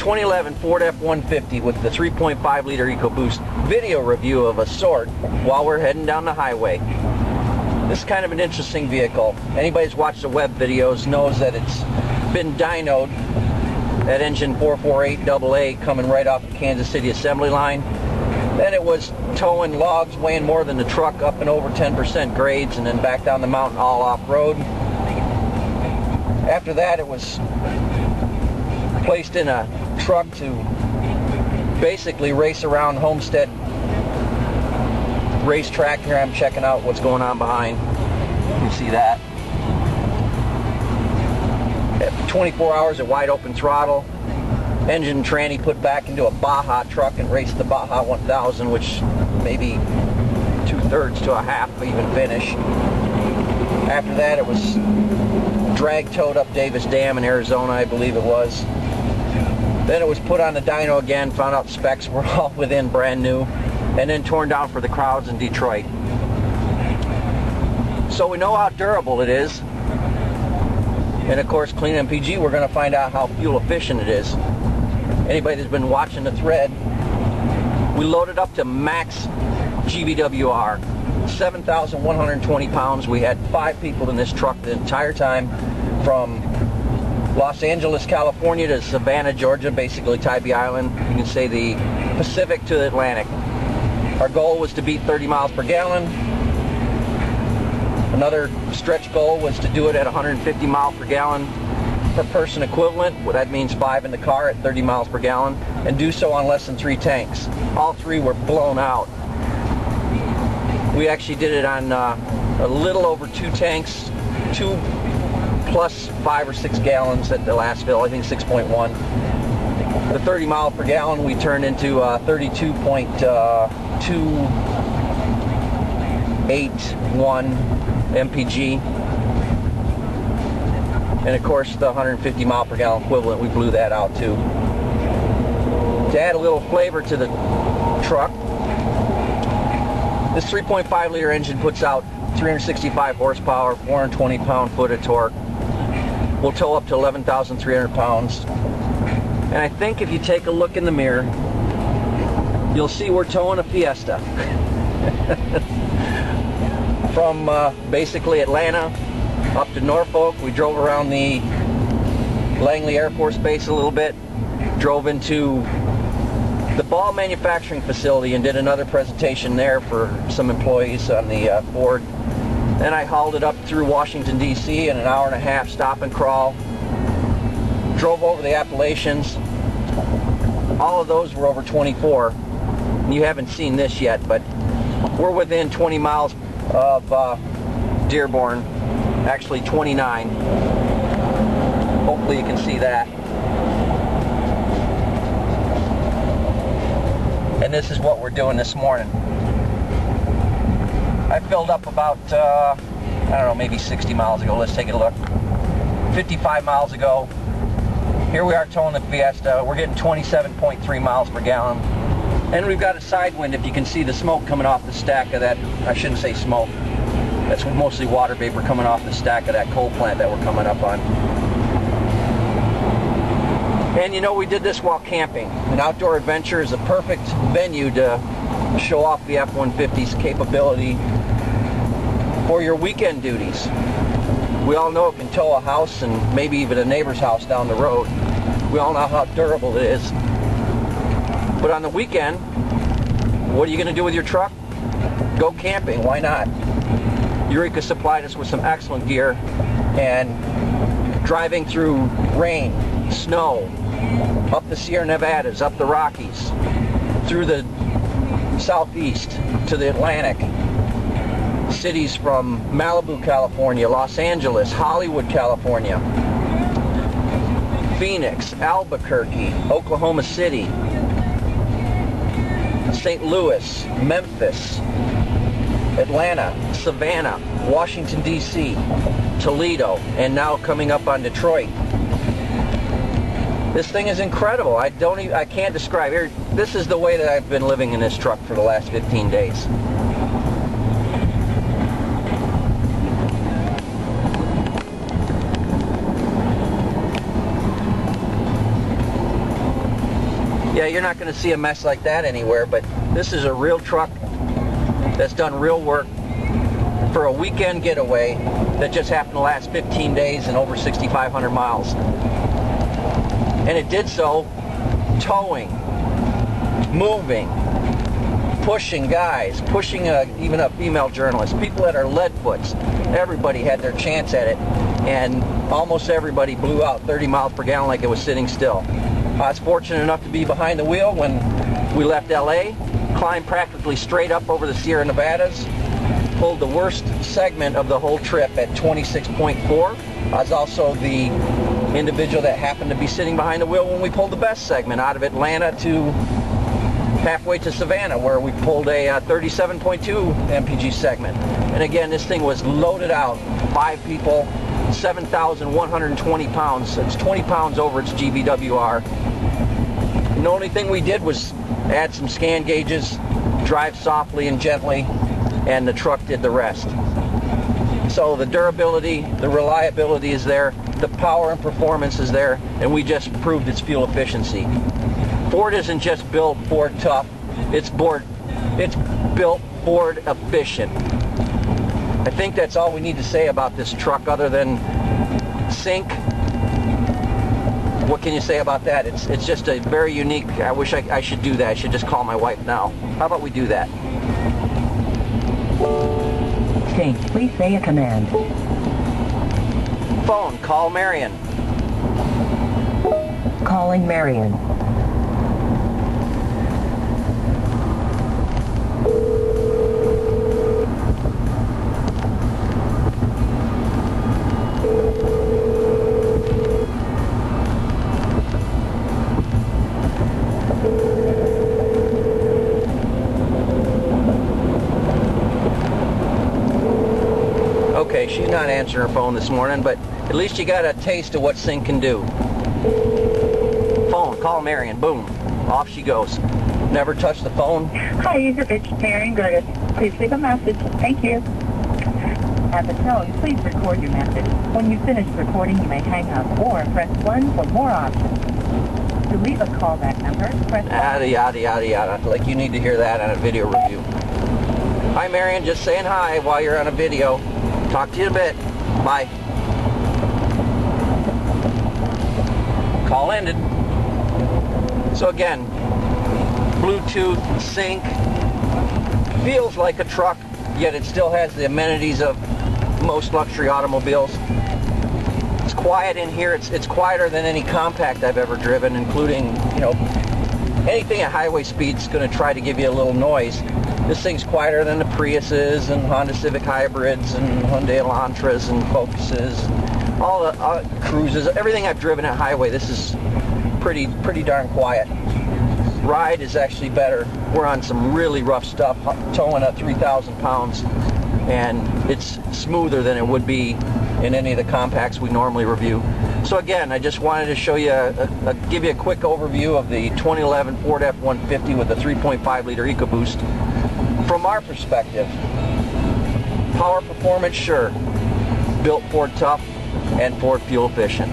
2011 Ford F-150 with the 3.5 liter EcoBoost video review of a sort while we're heading down the highway. This is kind of an interesting vehicle. Anybody who's watched the web videos knows that it's been dyno'ed, that engine 448 AA coming right off the Kansas City assembly line. Then it was towing logs weighing more than the truck up and over 10% grades and then back down the mountain all off-road. After that it was placed in a truck to basically race around Homestead racetrack. Here I'm checking out what's going on behind. You can see that. At 24 hours at wide open throttle. Engine tranny put back into a BAJA truck and raced the BAJA 1000, which maybe 2/3 to a half even finish. After that it was drag towed up Davis Dam in Arizona, I believe it was. Then it was put on the dyno again, found out specs were all within brand new, and then torn down for the crowds in Detroit. So we know how durable it is. And of course, Clean MPG, we're going to find out how fuel efficient it is. Anybody that's been watching the thread, we loaded up to max GVWR, 7,120 pounds. We had 5 people in this truck the entire time, from Los Angeles, California to Savannah, Georgia, basically Tybee Island. You can say the Pacific to the Atlantic. Our goal was to beat 30 miles per gallon. Another stretch goal was to do it at 150 miles per gallon per person equivalent. Well, that means 5 in the car at 30 miles per gallon, and do so on less than 3 tanks. All 3 were blown out. We actually did it on a little over 2 tanks, 2 plus 5 or 6 gallons at the last fill, I think 6.1. The 30 mile per gallon we turned into 32.281 MPG. And of course the 150 mile per gallon equivalent, we blew that out too. To add a little flavor to the truck, this 3.5 liter engine puts out 365 horsepower, 420 pound-foot of torque. We'll tow up to 11,300 pounds. And I think if you take a look in the mirror, you'll see we're towing a Fiesta. From basically Atlanta up to Norfolk. We drove around the Langley Air Force Base a little bit, drove into the Ball manufacturing facility and did another presentation there for some employees on the Ford. Then I hauled it up through Washington, D.C. in an hour and a half stop and crawl. Drove over the Appalachians. All of those were over 24. You haven't seen this yet, but we're within 20 miles of Dearborn. Actually 29. Hopefully you can see that. And this is what we're doing this morning. I filled up about, I don't know, maybe 60 miles ago. Let's take a look. 55 miles ago. Here we are towing the Fiesta. We're getting 27.3 miles per gallon. And we've got a side wind, if you can see the smoke coming off the stack of that. I shouldn't say smoke. That's mostly water vapor coming off the stack of that coal plant that we're coming up on. And you know, we did this while camping. An outdoor adventure is a perfect venue to show off the F-150's capability for your weekend duties. We all know it can tow a house and maybe even a neighbor's house down the road. We all know how durable it is. But on the weekend, what are you going to do with your truck? Go camping, why not? Eureka supplied us with some excellent gear, and driving through rain, snow, up the Sierra Nevadas, up the Rockies, through the southeast to the Atlantic, cities from Malibu, California, Los Angeles, Hollywood, California, Phoenix, Albuquerque, Oklahoma City, St. Louis, Memphis, Atlanta, Savannah, Washington, D.C., Toledo, and now coming up on Detroit. This thing is incredible. I can't describe it. This is the way that I've been living in this truck for the last 15 days. Yeah, you're not going to see a mess like that anywhere, but this is a real truck that's done real work for a weekend getaway that just happened to last 15 days and over 6,500 miles. And it did so towing, moving, pushing guys, pushing even a female journalist, people that are leadfoots. Everybody had their chance at it, and almost everybody blew out 30 miles per gallon like it was sitting still. I was fortunate enough to be behind the wheel when we left LA, climbed practically straight up over the Sierra Nevadas, pulled the worst segment of the whole trip at 26.4. I was also the individual that happened to be sitting behind the wheel when we pulled the best segment out of Atlanta to halfway to Savannah, where we pulled a 37.2 mpg segment. And again, this thing was loaded out, 5 people, 7,120 pounds. It's 20 pounds over its GVWR. And the only thing we did was add some scan gauges, drive softly and gently, and the truck did the rest. So the durability, the reliability is there, the power and performance is there, and we just proved its fuel efficiency. Ford isn't just built Ford tough, it's built Ford efficient. I think that's all we need to say about this truck other than sync. What can you say about that? It's just a very unique, I wish I should do that. I should just call my wife now. How about we do that? Sync, please say a command. Phone, call Marion. Calling Marion. Okay, she's not answering her phone this morning, but at least you got a taste of what sync can do. Phone, call Marion, boom, off she goes. Never touch the phone. Hi, user, it's Marion Gertis. Please leave a message. Thank you. At the tone, please record your message. When you finish recording, you may hang up or press 1 for more options. To leave a callback number, press 1. Yada, yada, yada, yada. Like you need to hear that on a video review. Hi, Marion, just saying hi while you're on a video. Talk to you in a bit. Bye. Call ended. So again, Bluetooth, sync, feels like a truck, yet it still has the amenities of most luxury automobiles. It's quiet in here. It's quieter than any compact I've ever driven, including, you know, anything at highway speed is going to try to give you a little noise. This thing's quieter than the Priuses and Honda Civic Hybrids and Hyundai Elantras and Focuses, all the Cruises, everything I've driven at highway. This is pretty darn quiet. Ride is actually better. We're on some really rough stuff, towing at 3,000 pounds, and it's smoother than it would be in any of the compacts we normally review. So again, I just wanted to show you, give you a quick overview of the 2011 Ford F-150 with the 3.5 liter EcoBoost. From our perspective, power performance, sure, built Ford tough and Ford fuel efficient.